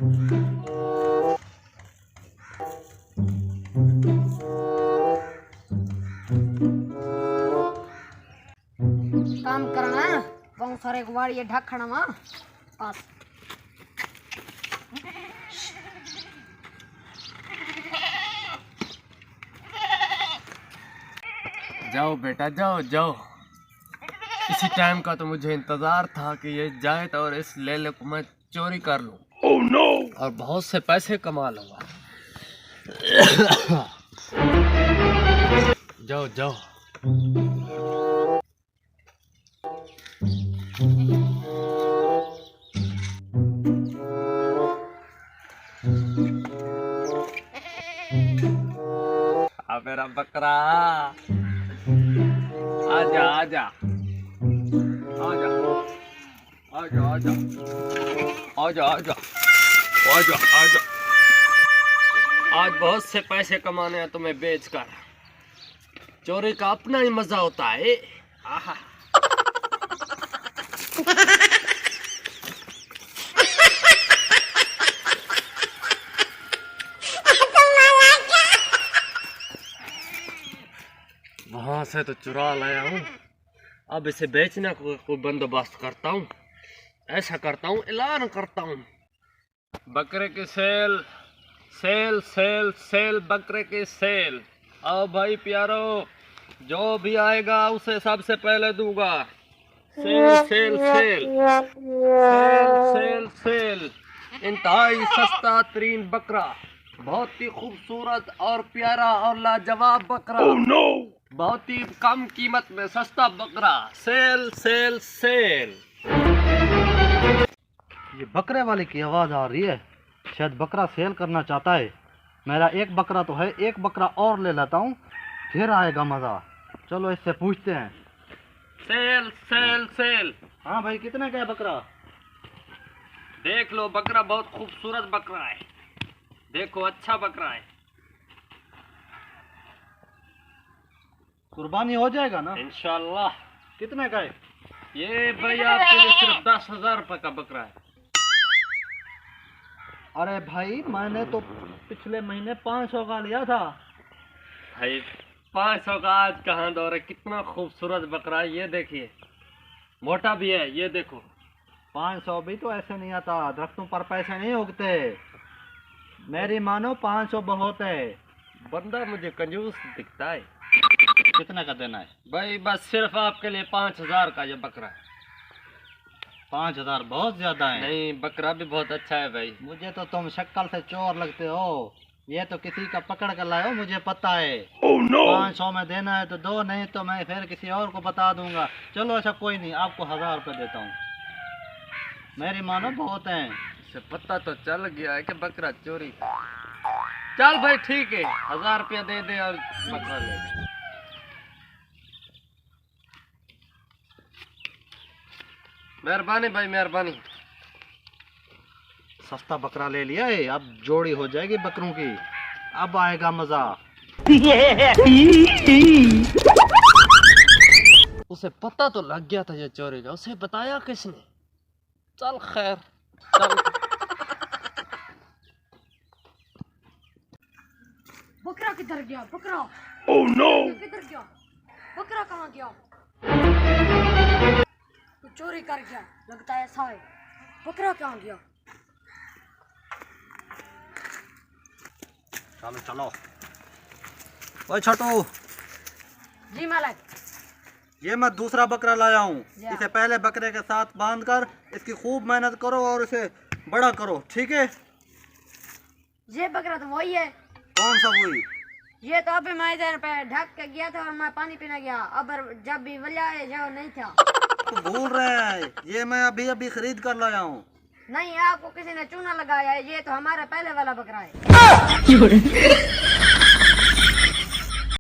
काम करना बहुत सारे गुवाड़ ये ढक खड़ा वहाँ पास। जाओ बेटा जाओ जाओ, इसी टाइम का तो मुझे इंतजार था कि ये जाए तो और इस लेले को मैं चोरी कर लूं। oh, no! और बहुत से पैसे कमा लूंगा। जाओ जाओ। मेरा बकरा आजा आजा आजा आजा आजा आजा आजा आजा आजा। आज बहुत से पैसे कमाने हैं तुम्हें बेचकर। चोरी का अपना ही मजा होता है। आहा वहां से तो चुरा लाया हूँ, अब इसे बेचने को बंदोबस्त करता हूँ। ऐसा करता हूँ, ऐलान करता हूँ, बकरे की सेल सेल सेल सेल, बकरे की सेल। आओ भाई प्यारो, जो भी आएगा उसे सबसे पहले दूंगा। Sale sale sale sale sale sale, इंतहाई सस्ता तरीन बकरा, बहुत ही खूबसूरत और प्यारा और लाजवाब बकरा। oh, no! बहुत ही कम कीमत में सस्ता बकरा। Sale sale sale. ये बकरे वाले की आवाज आ रही है, शायद बकरा सेल करना चाहता है। मेरा एक बकरा तो है, एक बकरा और ले लेता हूँ, फिर आएगा मजा। चलो इससे पूछते हैं। Sale sale sale. हाँ भाई, कितने का है बकरा? देख लो, बकरा बहुत खूबसूरत बकरा है, देखो अच्छा बकरा है। कुर्बानी हो जाएगा ना? इंशाल्लाह। कितने का है? ये भाई आपके लिए सिर्फ 10,000 रुपए का बकरा है। अरे भाई, मैंने तो पिछले महीने 500 का लिया था। भाई 500 का आज कहाँ दौर है, कितना खूबसूरत बकरा है। ये देखिए, मोटा भी है, ये देखो। 500 भी तो ऐसे नहीं आता, दरख्तों पर पैसे नहीं उगते। मेरी मानो 500 बहुत है। बंदा मुझे कंजूस दिखता है। कितने का देना है? भाई बस सिर्फ आपके लिए 5,000 का ये बकरा है। 5,000 बहुत ज्यादा है। नहीं, बकरा भी बहुत अच्छा है भाई। मुझे तो तुम शक्ल से चोर लगते हो। ये तो किसी का पकड़ कर लाए हो, मुझे पता है। oh, no! 500 में देना है तो दो, नहीं तो मैं फिर किसी और को बता दूंगा। चलो अच्छा कोई नहीं, आपको 1,000 रुपये देता हूँ। मेरी मानो बहुत है। इसे पता तो चल गया है कि बकरा चोरी। चल भाई ठीक है, 1,000 रुपया दे दे और बकरा ले ले। मेहरबानी भाई, मेहरबानी। सस्ता बकरा ले लिया है, अब जोड़ी हो जाएगी बकरों की, अब आएगा मजा। उसे पता तो लग गया था ये चोरी का, उसे बताया किसने? चल खैर, चल। बकरा किधर गया? बकरा oh, no! किधर गया? बकरा कहाँ गया? तू चोरी कर गया लगता है ऐसा है। बकरा कहाँ गया? चलो चलो। ओए छोटू। जी मालिक। ये मैं दूसरा बकरा लाया हूँ, इसे पहले बकरे के साथ बांध कर इसकी खूब मेहनत करो और इसे बड़ा करो, ठीक है? ये बकरा तो वही है। कौन सा वही? ये तो अभी मैं इधर पे ढक के गया था और मैं पानी पीने गया, अब जब भी वल्या है जो नहीं था। तू भूल रहे हैं, ये मैं अभी अभी खरीद कर लाया हूँ। नहीं, आपको किसी ने चूना लगाया है, ये तो हमारा पहले वाला बकरा है।